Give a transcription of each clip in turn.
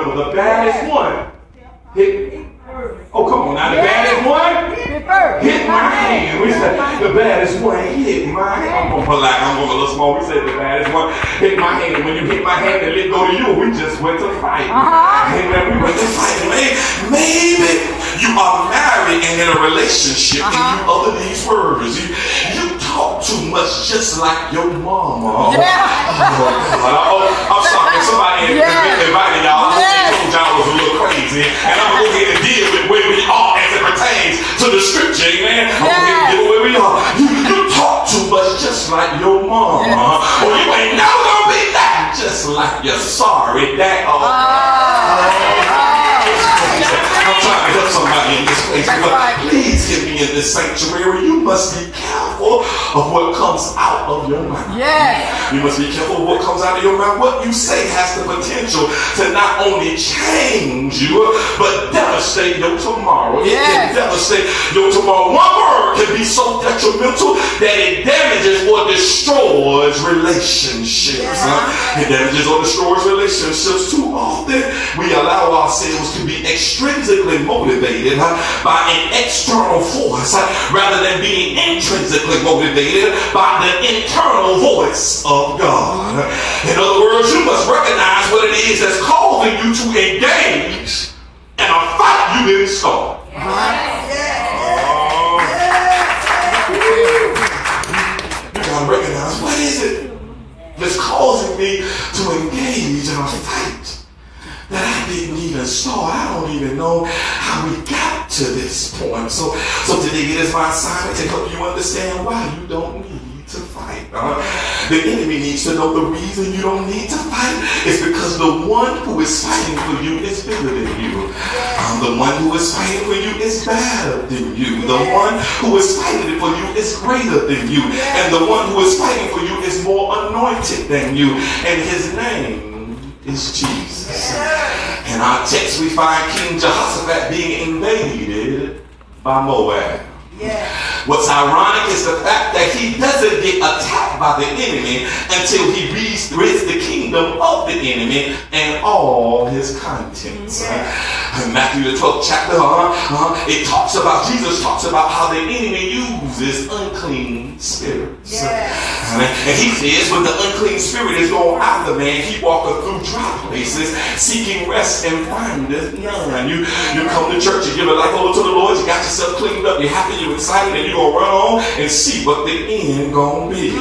remember, the baddest one hit. Oh, come on now. The baddest one hit my hand. We said the baddest one hit my hand. I'm going a little small. We said the baddest one hit my hand. When you hit my hand and let go to you, we just went to fight. Amen. We went to fight. Maybe you are married and in a relationship and you utter these words. You talk too much just like your mama. I'm sorry. Somebody invited y'all. I told y'all was a little crazy. And I'm going to go ahead and deal with where we are as it pertains to the scripture. Amen. I'm going to go ahead and deal with where we are. You talk too much just like your mama. Or you ain't never going to be that just like your sorry dad. I'm trying to help somebody in this place. Please get me in this sanctuary. You must be careful of what comes out of your mouth. You must be careful of what comes out of your mouth. What you say has the potential to not only change you, but devastate your tomorrow. It can devastate your tomorrow. One word can be so detrimental that it damages or destroys relationships. It damages or destroys relationships. Too often we allow ourselves to be extrinsically motivated by an external force rather than being intrinsically motivated by the internal voice of God. In other words, you must recognize what it is that's causing you to engage in a fight you didn't start. You gotta recognize what is it that's causing me to engage in a fight that I didn't even start. I don't even know how we got to this point. So today it is my assignment to help you understand why you don't need to fight. The enemy needs to know the reason you don't need to fight is because the one who is fighting for you is bigger than you. The one who is fighting for you is better than you. The one who is fighting for you is greater than you. And the one who is fighting for you is more anointed than you. And his name is Jesus. In our text we find King Jehoshaphat being invaded by Moab. What's ironic is the fact that he doesn't get attacked by the enemy until he rids the kingdom of the enemy and all his contents. In Matthew the 12th chapter, Jesus talks about how the enemy uses unclean spirits. And he says when the unclean spirit is going out of the man, he walketh through dry places seeking rest and findeth none. You come to church, you give your life over to the Lord, you got yourself cleaned up, you're happy, you're excited, and you're going to run on and see what the end going to be.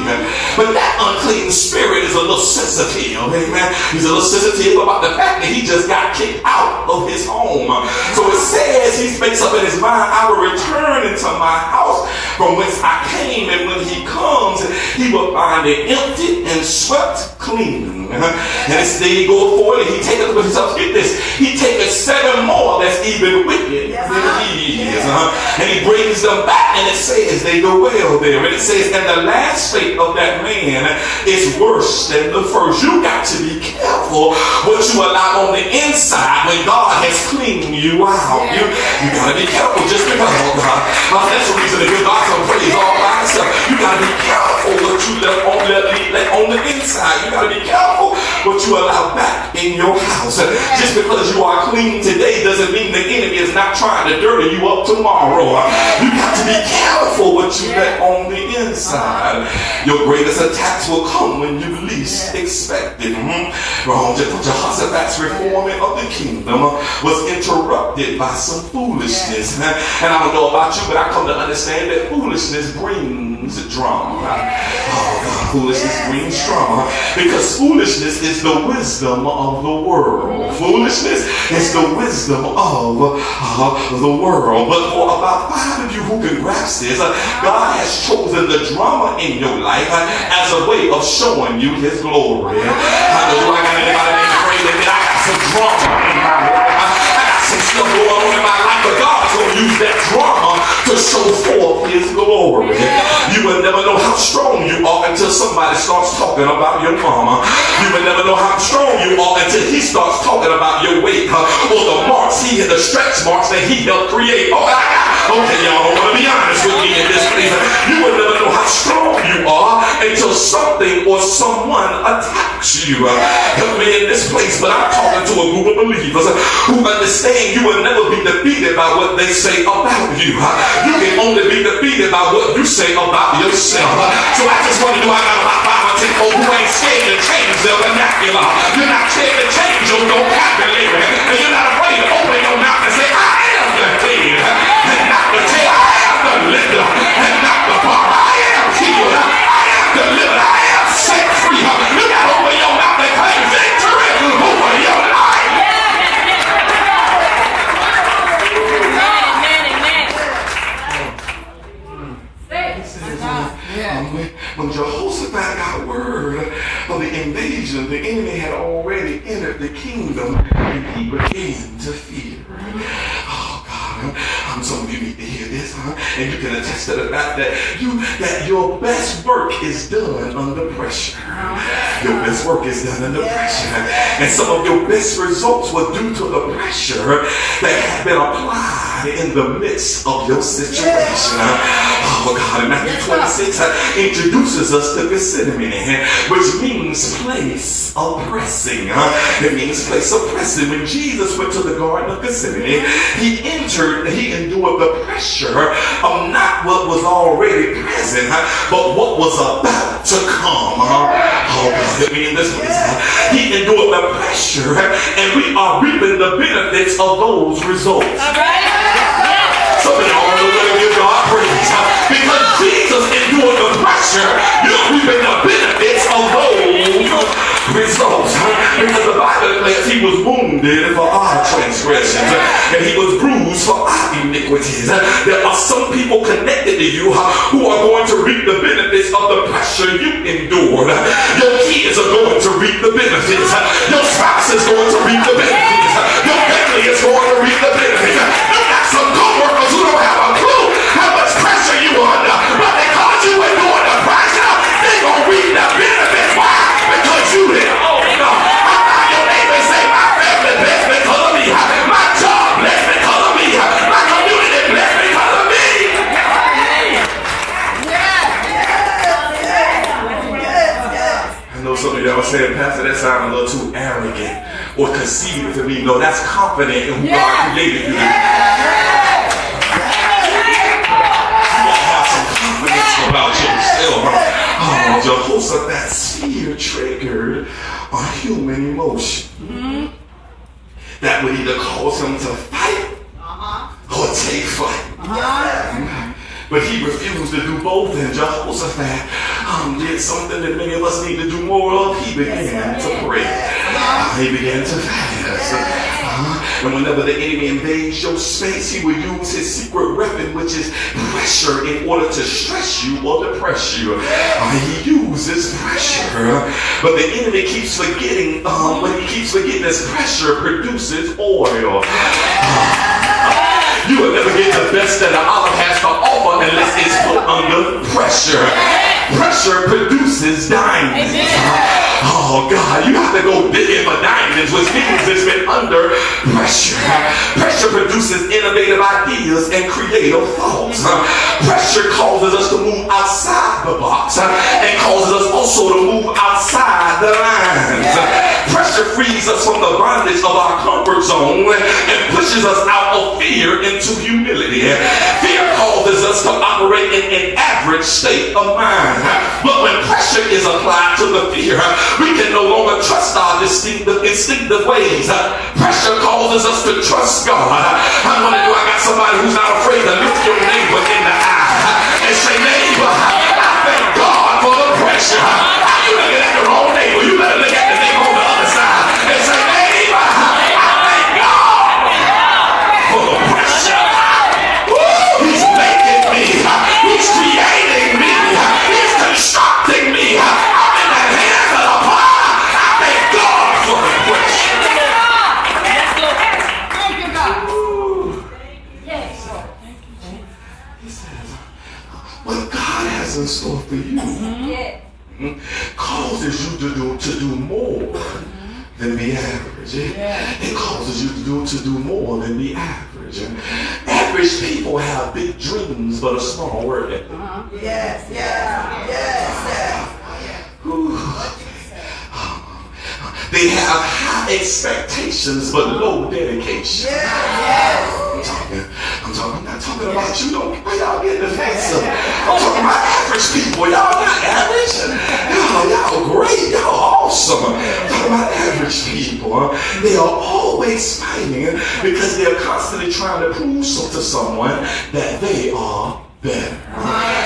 But that unclean spirit is a little sensitive. Amen. He's a little sensitive about the fact that he just got kicked out of his home. So it says he makes up in his mind, I will return into my house from whence I came, and when he comes, he will find it empty and swept clean. And it's there he goes forward and he taketh with himself, get this, he taketh 7 more that's even wicked than he is. And he brings them back, and it says they go well there. And it says, and the last fate of that man is worse than the first. You got to be careful what you allow on the inside when God has cleaned you out. You got to be careful just because, that's the reason to give God some praise all by itself. You got to be careful what you let on the inside. You got to be careful what you allow back in your house. Just because you are clean today doesn't mean the enemy is not trying to dirty you up tomorrow. You got to be careful what you let on the inside. Your greatest attacks will come when you least expect it. Jehoshaphat's reforming of the kingdom was interrupted by some foolishness. And I don't know about you, but I come to understand that foolishness brings drama. Foolishness brings drama because foolishness is the wisdom of the world. Foolishness is the wisdom of the world. But for about 5 of you who can grasp this, God has chosen the drama in your life as a way of showing you his glory. Hallelujah. I got anybody named Crazy that I got some drama in my life. I got some stuff going on in my life, but God's going to use that drama to show forth his glory. You will never know how strong you are until somebody starts talking about your mama. You will never know how strong you are until he starts talking about your weight or the marks, the stretch marks that he helped create. Okay, y'all don't want to be honest with me in this place. You will never know how how strong you are until something or someone attacks you. Help me in this place, but I'm talking to a group of believers who understand you will never be defeated by what they say about you. You can only be defeated by what you say about yourself. So I just want to know, I got about 5 or 10 people who ain't scared to change their vernacular. You're not scared to change your vocabulary, and you're not afraid to open your mouth and say, I am the head, and not the tail. I am the lifter, and not the bar. I am healed. I am delivered. I am set free. You got to open your mouth and claim victory over your life. When Jehoshaphat got word of the invasion, the enemy had already entered the kingdom, and he began to fear. Oh God, some of you need to hear this, and you can attest to the fact that your best work is done under pressure. Your best work is done under pressure, and some of your best results were due to the pressure that had been applied in the midst of your situation. Oh God, Matthew 26 introduces us to Gethsemane, which means place of pressing. It means place of pressing. When Jesus went to the Garden of Gethsemane, he endured the pressure of not what was already present, but what was about to come. Oh God, let me in this place. He endured the pressure, and we are reaping the benefits of those results. All right. Some of y'all know where to give God praise. Because Jesus endured the pressure, you're reaping the benefits of those results. Because the Bible declares he was wounded for our transgressions, and he was bruised for our iniquities. There are some people connected to you who are going to reap the benefits of the pressure you endured. Your kids are going to reap the benefits. Your spouse is going to reap the benefits. Your family is going to reap the benefits. You got some co-workers who don't have a clue how much pressure you are under, but because you endure the pressure, they're going to reap the benefits. Why? Because you did. Oh no. Your neighbor say, my family blessed because of me. My job blessed because of me. My community blessed because of me. I know some of y'all saying, Pastor, that sounds a little too arrogant or conceited to me. No, that's confident in who God created you to be. About yourself. Oh, Jehoshaphat's fear triggered a human emotion that would either cause him to fight or take flight. But he refused to do both, and Jehoshaphat did something that many of us need to do more of. He began to pray. He began to fast. And whenever the enemy invades your space, he will use his secret weapon, which is pressure, in order to stress you or depress you. He uses pressure. But the enemy keeps forgetting, when he keeps forgetting this pressure produces oil. You will never get the best that an olive has to offer unless it's put under pressure. Pressure produces diamonds. Oh God, you have to go digging for diamonds, which means it's been under pressure. Pressure produces innovative ideas and creative thoughts. Pressure causes us to move outside the box and causes us also to move outside the lines. Pressure frees us from the bondage of our comfort zone and pushes us out of fear into humility. Fear causes us to operate in an average state of mind. But when pressure is applied to the fear, we can no longer trust our instinctive ways. Pressure causes us to trust God. I want to know, I got somebody who's not afraid to look your neighbor in the eye and say, neighbor, I thank God for the pressure. You looking at the wrong neighbor. You better look at the neighbor on the other side and say, neighbor, I thank God for the pressure. He's making me. He's creating me. He's constructing me. I'm in the hands of the Father. I thank God for the pressure. Thank you, God. Yes. He says, what God has in store for you causes you to do more than the average. It causes causes you to do more than the average. Average people have big dreams but a small work ethic. Yes. They have high expectations but low dedication. I'm not talking about you. Why y'all getting defensive? I'm talking about average people. Y'all not average. Y'all great. Y'all awesome. I'm talking about average people. They are always fighting because they are constantly trying to prove to someone that they are better.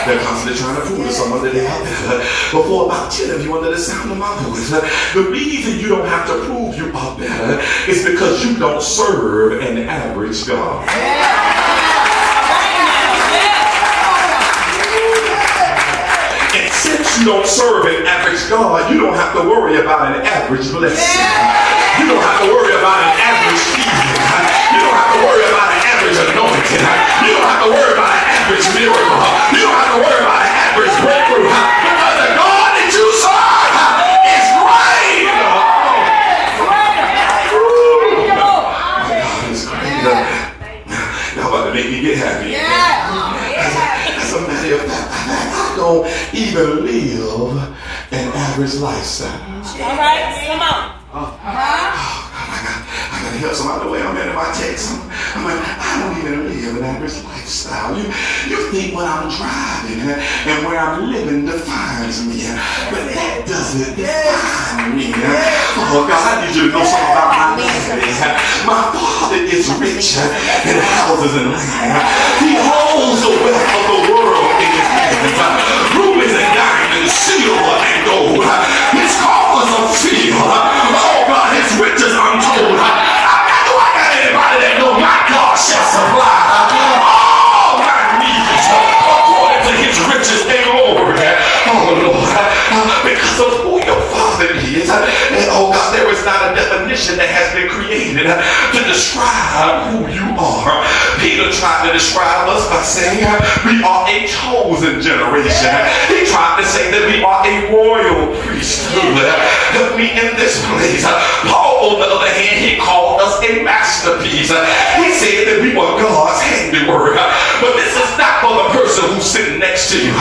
They're constantly trying to prove to someone that they are better. But for about 10 of you under the sound of my voice, the reason you don't have to prove you are better is because you don't serve an average God. And since you don't serve an average God, you don't have to worry about an average blessing. You don't have to worry about an average healing. You don't have to worry about an average anointing. You don't have to worry about an average miracle. You don't have to worry about an average breakthrough. Because the God that you serve is great. God is great. Y'all about to make me get happy. As a matter of fact, I don't even live an average lifestyle. All right, come on. I gotta help somebody the way I'm in my text. I'm like, I don't even live an average lifestyle. You think what I'm driving and where I'm living defines me, but that doesn't define me. Oh God, I need you to know something about my life. My Father is rich in houses and land. He holds the wealth of the world in his hands. Rubies and diamonds, silver and gold. His coffers are filled. Oh God, his riches untold. Do I got anybody that know my God shall supply all my needs according to his riches and glory? Oh Lord, because of who your Father is. And oh God, there is not a definition that has been created to describe who you are. Peter tried to describe us by saying we are a chosen generation. He tried to say that we are a royal priesthood. Help me in this place. Paul, on the other hand, he called us a masterpiece. He said that we were God's handiwork. But this is not for the person who's sitting next to you.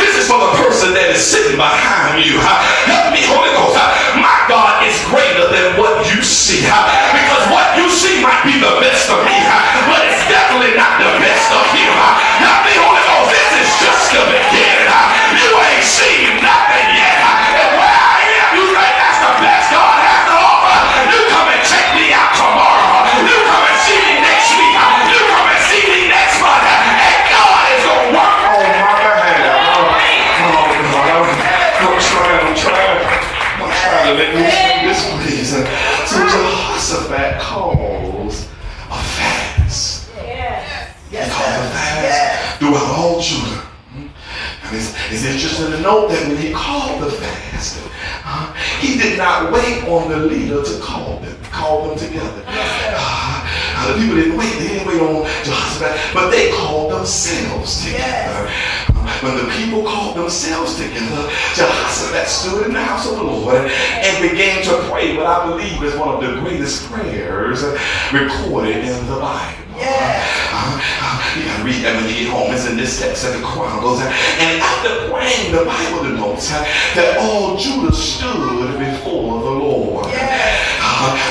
This is for the person that is sitting behind you. Help me, Holy Ghost. My God is greater than what you see. Because what you see might be the best of me, but it's definitely not the best of him. Help me, Holy Ghost. This is just the beginning. You ain't seen nothing yet. And where I am, you think that's the best God has to offer. You come and check me out tomorrow. You come and see me next week. You come and see me next month. And God is going to work on my behalf. I'm trying to let me see this, please. So Jehoshaphat calls a fast. He calls a fast throughout all Judah. And it's interesting to note that when he called the fast, he did not wait on the leader to call them together. The people didn't wait. They didn't wait on Jehoshaphat, but they called themselves together. When the people called themselves together, Jehoshaphat stood in the house of the Lord and began to pray what I believe is one of the greatest prayers recorded in the Bible. You gotta read that when you get home. It's in this text, 2 Chronicles. And after praying, the Bible denotes that all Judah stood before the Lord.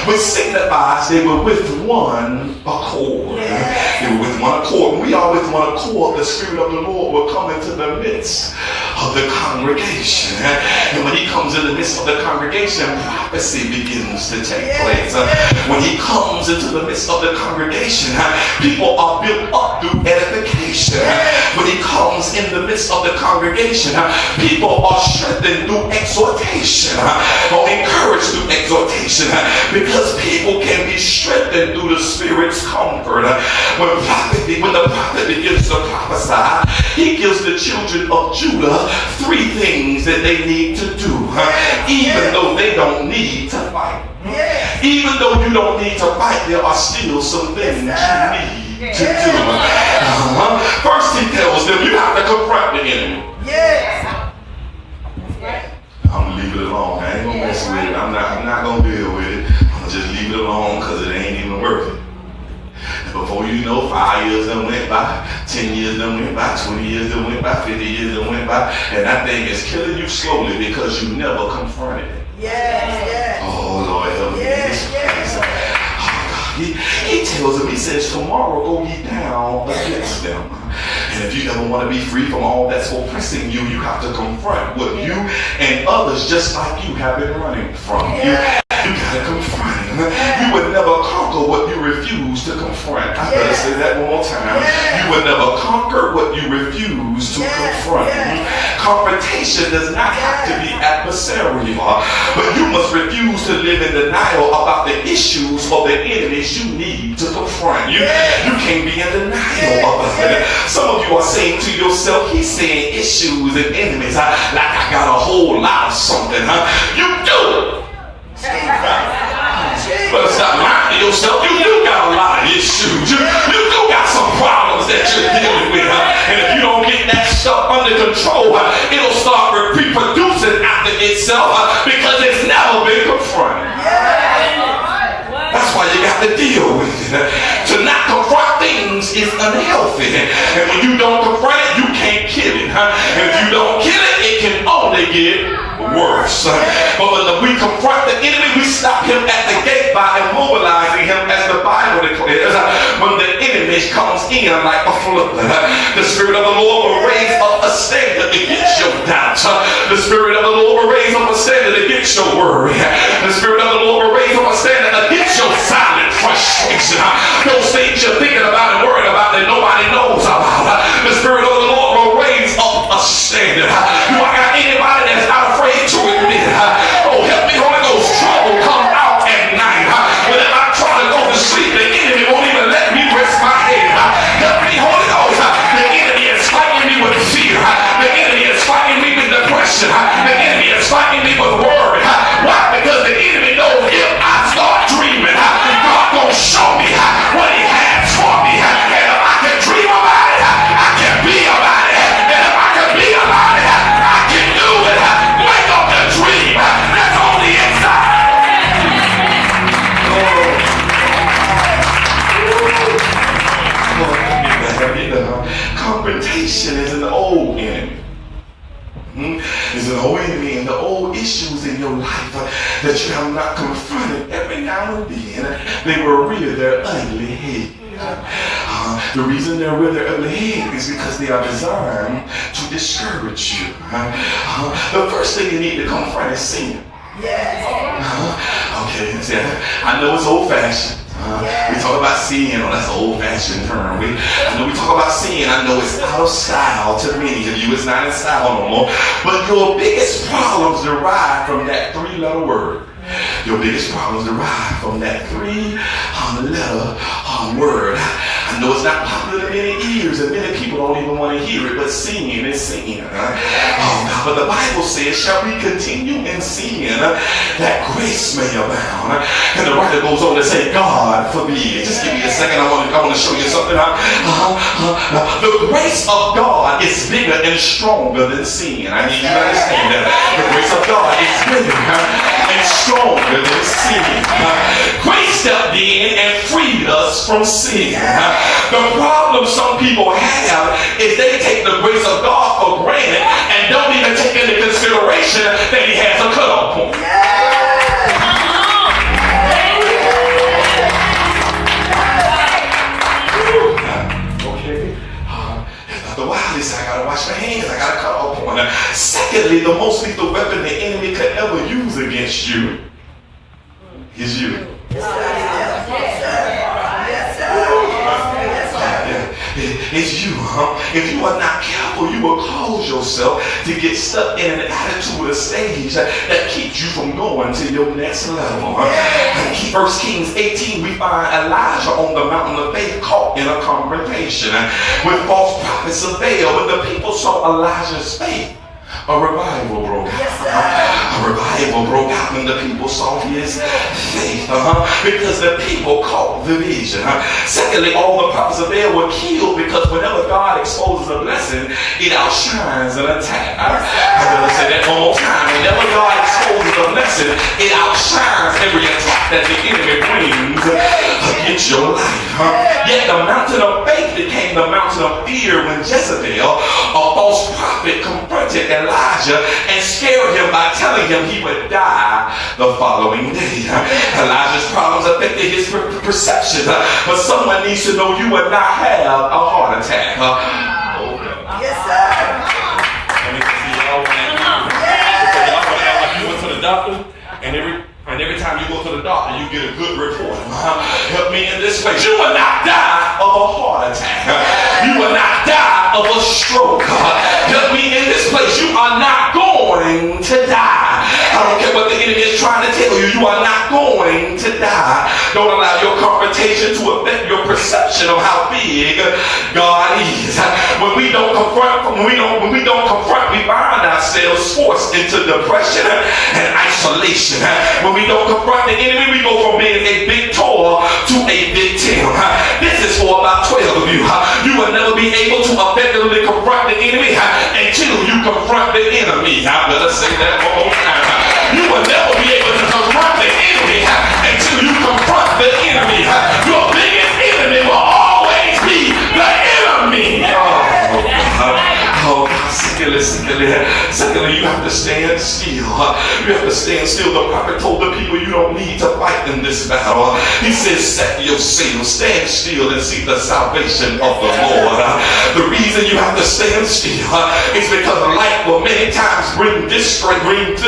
Which signifies they were with one accord. They were with one accord. When we are with one accord, the Spirit of the Lord will come into the midst of the congregation. And when he comes in the midst of the congregation, prophecy begins to take place. When he comes into the midst of the congregation, people are built up through edification. When he comes in the midst of the congregation, people are strengthened through exhortation, or encouraged through exhortation, because people can be strengthened through the Spirit's comfort. When the prophet begins to prophesy, he gives the children of Judah 3 things that they need to do, even though they don't need to fight. Even though you don't need to fight, there are still some things you need to do. First, he tells them you have to confront the enemy. I'm gonna leave it alone. I ain't gonna mess with it. I'm not gonna deal with it. I'm gonna just leave it alone because it ain't even know, 5 years done went by, 10 years done went by, 20 years done went by, 50 years done went by, and that thing is killing you slowly because you never confronted it. Yes. Oh, Lord, help me. Yes. He tells him, he says, tomorrow go ye down against them. And if you ever want to be free from all that's oppressing you, you have to confront what you and others just like you have been running from. You gotta confront him. You would never conquer what you refuse to confront. I better say that one more time. You would never conquer what you refuse to confront. Confrontation does not have to be adversarial, but you must refuse to live in denial about the issues or the enemies you need to confront. You can't be in denial about it. Some of you are saying to yourself, he's saying issues and enemies like I got a whole lot of something. You do. But stop lying to yourself. You do got a lot of issues. You do got some problems that you're dealing with. And if you don't get that stuff under control, it'll start reproducing after itself because it's never been confronted. That's why you got to deal with it. To not confront things is unhealthy. And when you don't confront it, you can't kill it. And if you don't kill it, it can only get worse. But when we confront the enemy, we stop him at the gate by immobilizing him, as the Bible declares. When the enemy comes in like a flood, the Spirit of the Lord will raise up a standard against your doubts. The Spirit of the Lord will raise up a standard against your worry. The Spirit of the Lord will raise up a standard against your silent frustration. Those things you're thinking about and worrying about that nobody knows about. The Spirit of the Lord will raise up a standard. Do I got anybody that's not afraid to admit? Oh, help me, Holy Ghost. Trouble come out at night. Whenever I try to go to sleep, the enemy won't even let me rest my head. Help me, Holy Ghost. The enemy is fighting me with fear. The enemy is fighting me with depression. The enemy is fighting me with worry. Why? Because the enemy knows if I start dreaming, God gonna show me what he has for me. And if I can dream about it, I can be about it. And if I can be about it, I can do it. Wake up the dream that's on the inside. Confrontation is an old enemy. It's an old enemy, and the old issues in your life that you have not confronted every now and then, they will rear their ugly head. The reason they're rear their ugly head is because they are designed to discourage you. The first thing you need to confront is sin. Okay, I know it's old-fashioned. We talk about sin, that's an old-fashioned term. I know we talk about sin, I know it's out of style to many of you. It's not in style no more. But your biggest problems derive from that 3-letter word. Your biggest problems derive from that 3-letter word. I know it's not popular in many ears, and many people don't even want to hear it, but sin is sin. But the Bible says, shall we continue in sin that grace may abound? And the writer goes on to say, God forbid. Just give me a second, I want to show you something. The grace of God is bigger and stronger than sin. I need you to understand that. The grace of God is bigger and stronger than sin. Grace stepped in and freed us from sin. The problem some people have is they take the grace of God for granted and don't even take into consideration that he has a cutoff point. Okay. After a while, I gotta wash my hands, I gotta cut off point. Secondly, the most lethal weapon the enemy could ever use against you is you. It's you, If you are not careful, you will cause yourself to get stuck in an attitude or stage that keeps you from going to your next level. In 1 Kings 18, we find Elijah on the mountain of faith caught in a confrontation with false prophets of Baal. When the people saw Elijah's faith, a revival broke out. A revival broke out when the people saw his faith. Because the people caught the vision. Secondly, all the prophets of Baal were killed because whenever God exposes a blessing, it outshines an attack. I'm going to say that one more time. Whenever God exposes a blessing, it outshines every attack that the enemy brings against your life. Yet the mountain of faith became the mountain of fear when Jezebel, a false prophet, confronted Elijah and scared him by telling him he would die the following day. Elijah's problems affected his perception, but someone needs to know you will not have a heart attack. Yes, sir. Let me see y'all want to like you went to the doctor and every time you go to the doctor, you get a good report. Help me in this place. You will not die of a heart attack. You will not die of a stroke. Help me in this place. You are not going to die. I don't care what the enemy is trying to tell you. You are not going to die. Don't allow your confrontation to affect your perception of how big God is. When we don't confront, we find ourselves forced into depression and isolation. When we don't confront the enemy, we go from being a victor to a victim. This is for about 12 of you. You will never be able to effectively confront the enemy until you confront the enemy. I better say that one more time. You will never be able to confront the enemy until you confront the enemy. Your biggest enemy will always be the enemy. Secondly, you have to stand still. You have to stand still. The prophet told the people, you don't need to fight in this battle. He says, set yourselves, stand still and see the salvation of the Lord. The reason you have to stand still is because light will many times bring disgrace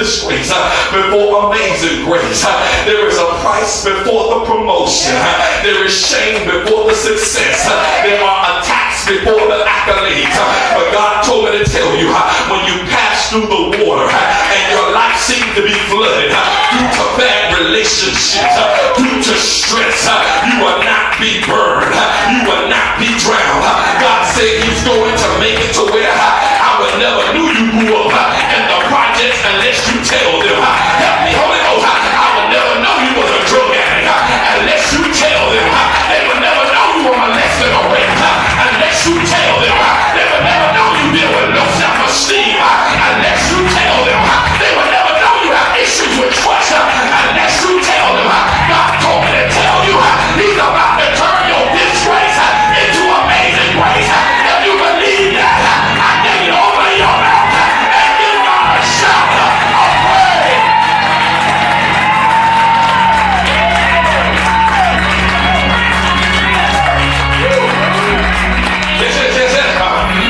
before amazing grace. There is a price before the promotion. There is shame before the success. There are attacks before the accolades. But God told me to tell you, when you pass through the water and your life seems to be flooded due to bad relationships, due to stress, you will not be burned. You will not be drowned. God said he's going to make it to where I would never knew you grew up in the projects unless you tell them. Help me, Holy Ghost. I would never know you was a drug addict unless you tell them. They would never know you were molested or raped unless you tell them. They would never know you deal with low self-esteem unless you tell them. They would never know you have issues with trust unless you tell them. God told me to tell you he's about to turn your disgrace into amazing grace. If you believe that, I dare you to open your mouth and give God a shout of praise.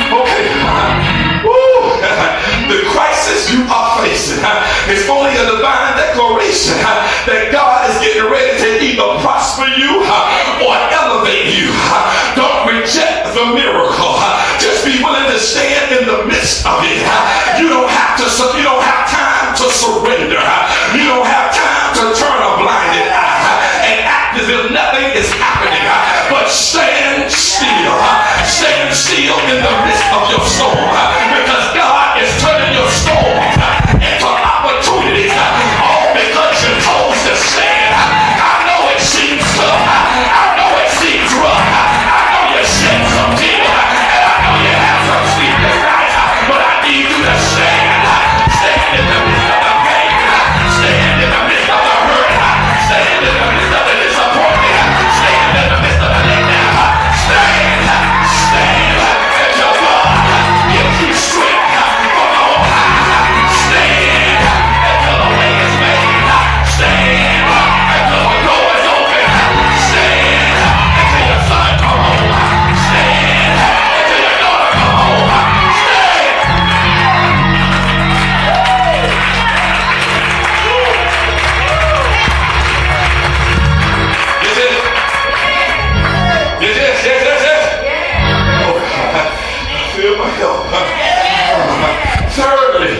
Okay. The crisis you are facing is only a divine declaration that God is getting ready to either prosper you or elevate you. Don't reject the miracle. Just be willing to stand in the midst of it. You don't have time to surrender. You don't have time to turn a blinded eye and act as if nothing is happening. But stand still. Stand still in the midst of your storm, because God is turning your storm into opportunities. All because you chose to stand. I know it seems tough. I know it seems rough. I know you shed some tears. And I know you have some sleepless nights. But I need you to stand. Stand in the midst of the pain. Stand in the midst of the hurt. Stand in the midst of the disappointment. Stand in the midst of the letdown. Stand. Stand. Until God gives you strength from on high. Stand until the way is made. Stand until the door is open. Stand until your son come home. Stand until your daughter come home. Stand. Yes. Feel my help. Thirdly,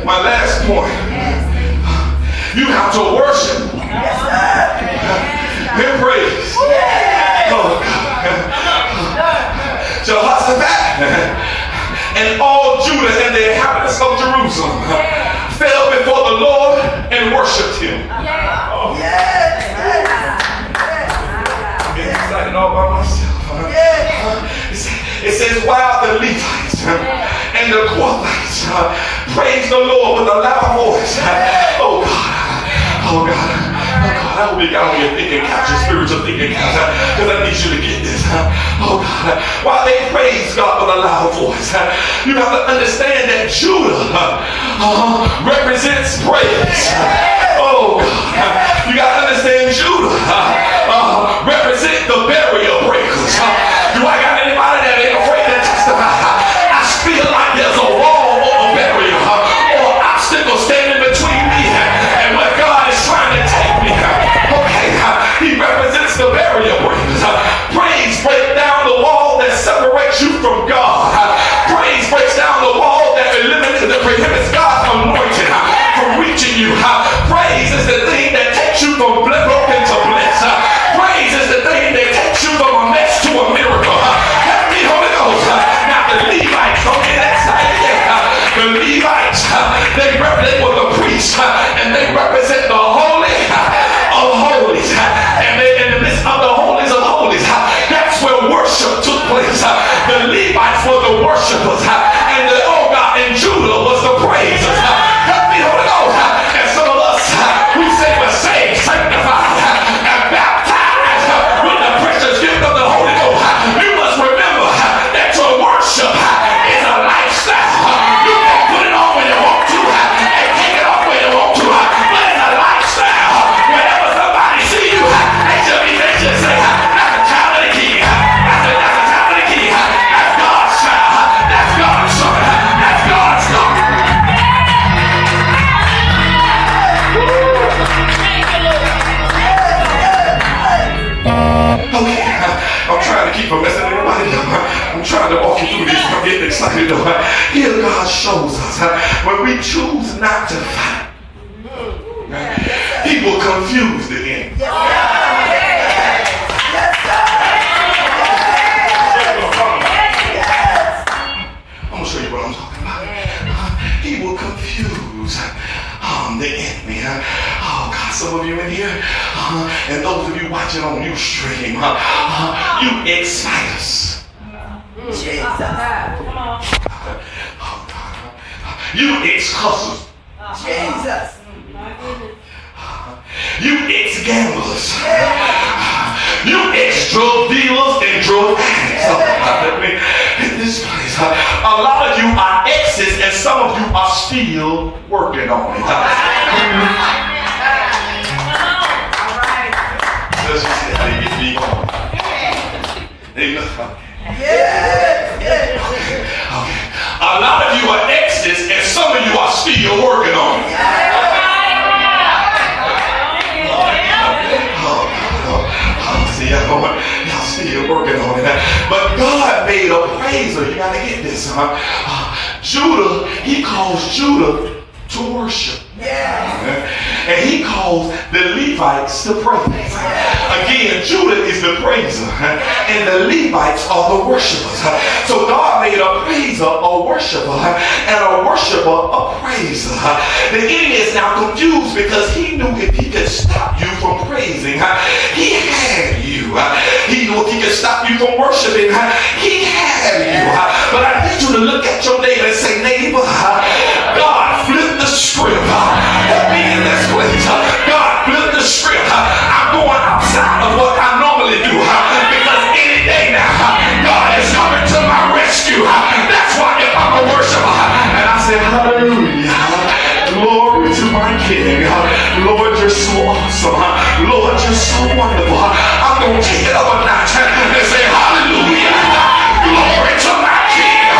my last point, you have to worship and praise. Oh God. Jehoshaphat and all Judah and the inhabitants of Jerusalem fell before the Lord and worshiped him. I'm getting excited all by myself. It says, while the Levites and the Kohathites praise the Lord with a loud voice. Oh God, I I hope you got on your thinking caps, your spiritual thinking caps, because I need you to get this. Oh God, while they praise God with a loud voice, you have to understand that Judah represents praise. Oh God, you got to understand Judah represent the barrier breakers. Do I got anybody that ain't afraid to testify? I feel like there's a wall or a barrier or obstacle standing between me and what God is trying to take me. Okay, he represents the barrier breakers. Praise breaks down the wall that separates you from God. Praise breaks down the wall that prohibits God's anointing from reaching you. Praise is the thing that takes you from broken to bliss. Praise is the thing that takes you from a mess to a miracle. Help me, Holy Ghost. Now the Levites, don't get excited yet. The Levites, they were the priests, and they represent the holy of holies. And they in the midst of the holies of holies, that's where worship took place. The Levites were the worshipers, and the and Judah was the praisers. Help me, Holy Ghost. And some of us, we say we're saved, sanctified, and baptized with the precious gift of the Holy Ghost. You must remember that your worship is a lifestyle. You can put it on when you want to and take it off when you want to, but it's a lifestyle. Whenever somebody see you, they should say, that's a child of the King. That's a child of the King. That's God's child. That's God's son. That's God's son. Okay, I'm trying to keep from messing everybody up. I'm trying to walk you through this. I'm getting excited. Here God shows us when we choose not to fight, He will confuse the enemy. I'm going to show you what I'm talking about. He will confuse the enemy. Oh God, some of you in here, and those of you watching on Ustream, you excite us. Jesus. You ex-hustlers. Jesus. You ex-gamblers. You ex-drug dealers and drug addicts. In this place, a lot of you are exes and some of you are still working on it. Let's just see how they get me going. Okay. A lot of you are exes and some of you are still working on it. Y'all still working on it. But God made a praiser. You gotta get this, Judah, he calls Judah to worship. And he calls the Levites to praise. Again, Judah is the praiser and the Levites are the worshipers. So God made a praiser a worshiper and a worshiper a praiser. The enemy is now confused because he knew if he could stop you from praising, he had you. He knew if he could stop you from worshiping, he had you. But I need you to look at your neighbor and say, neighbor, God flipped the script. Help me in this place. God flipped the script. I'm going outside of what I normally do because any day now God is coming to my rescue. That's why if I'm a worshiper and I say hallelujah, glory to my King. Lord, you're so awesome. Lord, you're so wonderful. I'm going to take it up a notch and say hallelujah, glory to my King.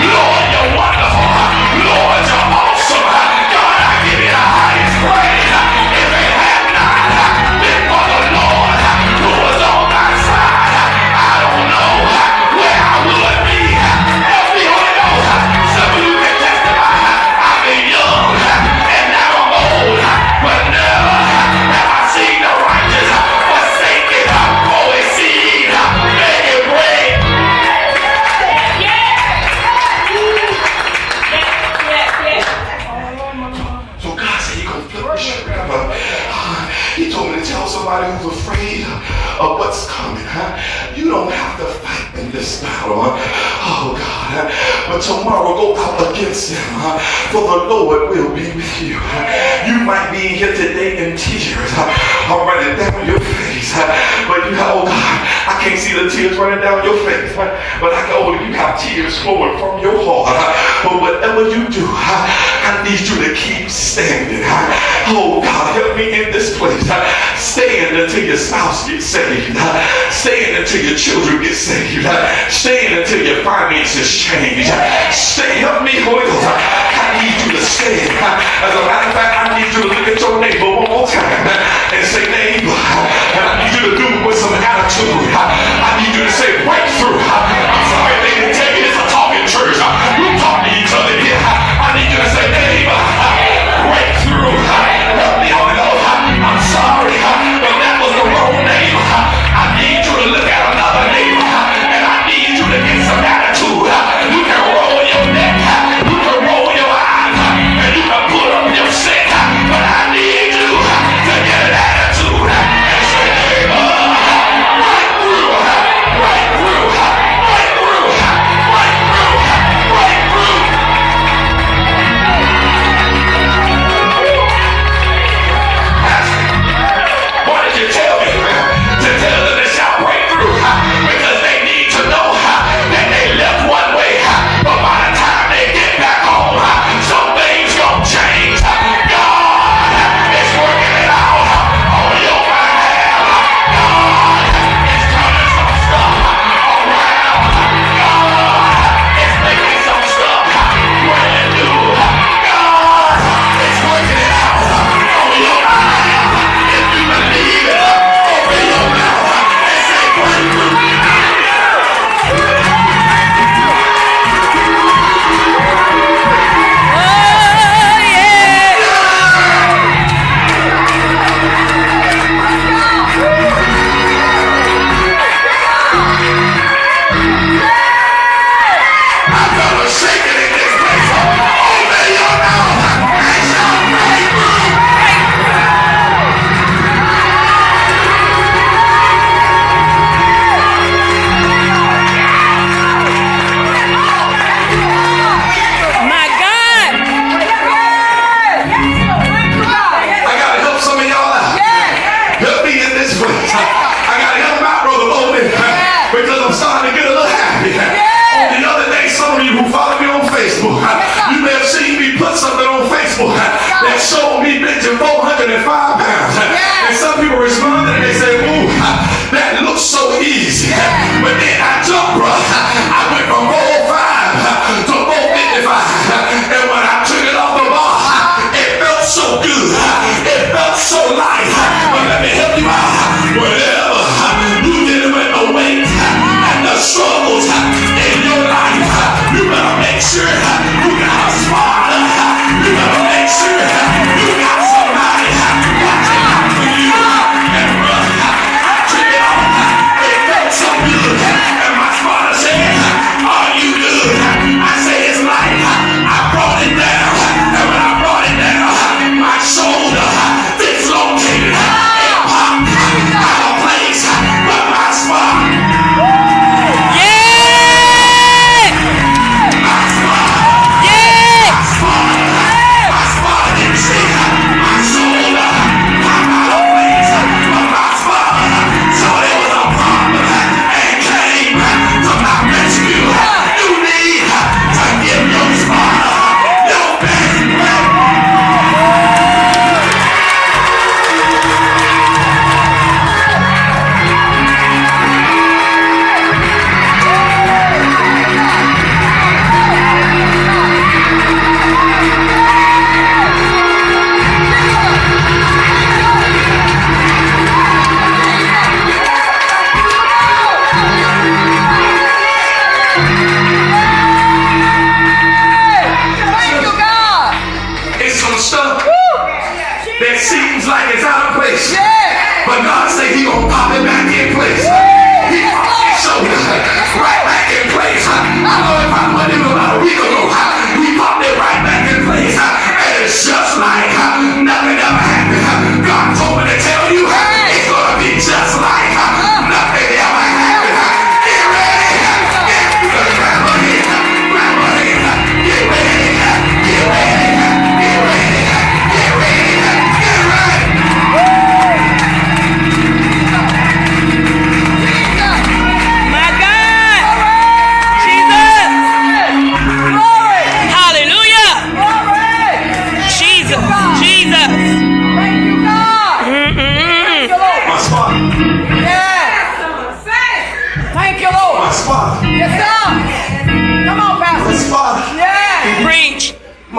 Lord, you're wonderful. Lord, you're awesome. God, I give you the highest praise. If it had not been for the Lord who was on my side, I don't know where I would be. Help me, Holy Ghost. Some of you can testify. I've been young and now I'm old, but never have I seen the righteous forsaken or his seed afraid of what's coming. You don't have to fight in this battle. Oh God. But tomorrow go out against them. For the Lord will be with you. You might be here today in tears running down your face. But you have, oh God, I can't see the tears running down your face. But I can only, you have tears flowing from your heart. But whatever you do, I need you to keep standing. Oh God, help me in this place. Stand until your spouse gets saved. Stand until your children get saved. Stand until your finances change. Help me, Holy Ghost. I need you to stand. As a matter of fact, I need you to look at your neighbor one more time and say, neighbor. And I need you to do it with some attitude. I need you to say, breakthrough. I'm sorry they didn't tell you it's a talking church. We talk to each other here. I need you to say, neighbor, breakthrough. Help me, Holy Ghost. I'm sorry, but that was the wrong neighbor. I need you to look at another neighbor, and I need you to get some attitude. You can roll your neck, you can roll your eyes, and you can put up your set, but I need you to get an attitude and say,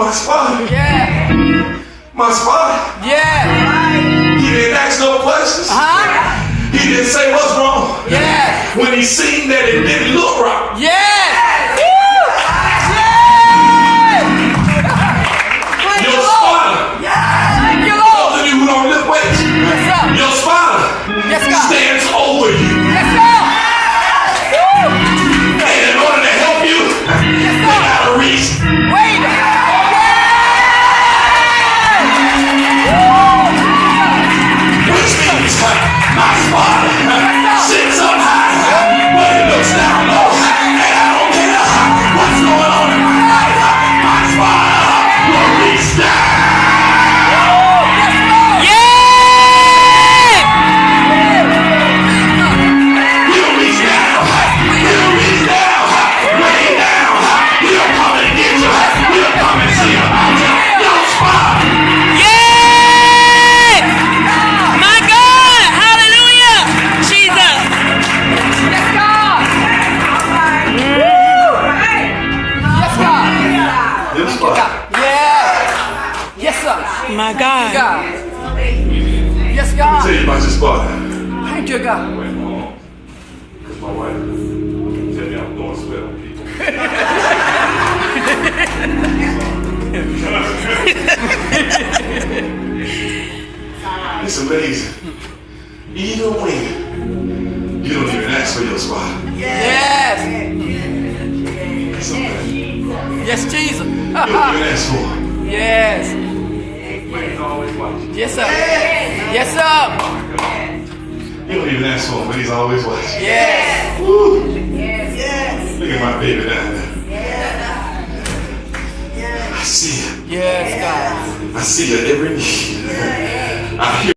My spot. Yeah. My spot. Yeah. He didn't ask no questions. Huh? He didn't say what's wrong. Yeah. When he seen that it didn't look right. Yeah. Your spotter. Thank you, Those Lord. of you who don't lift weights. Yes, sir. Your spotter Yes, God. stands over you. Yes, sir. And in order to help you, they gotta reach. Wait. Which means my spotter sits up high, but he looks down low. And I don't care what's going on in my life. My spotter will reach down. He'll reach down. He'll reach down. Way down. He'll come and get you. He'll come and see about you. Your spotter. My God. Hallelujah. Jesus. Yes, God. Yes, God. Your spotter. Yeah. Yes, sir. My God. God. Yes, Tell God. you about your spotter. Thank you, God. Wait, hold on. Because my wife tell me I'm doing spell on people. It's amazing. Even when you don't even ask for your spot. Yes. It's amazing. Yes, Jesus. You don't even ask for it. Yes. But he's always watching. Yes, sir. Yes, sir. You don't even ask for him, but he's always watching. Yes. Woo. Yes. Look at my baby down there. I see it. Yes, God. I see it every need. I hear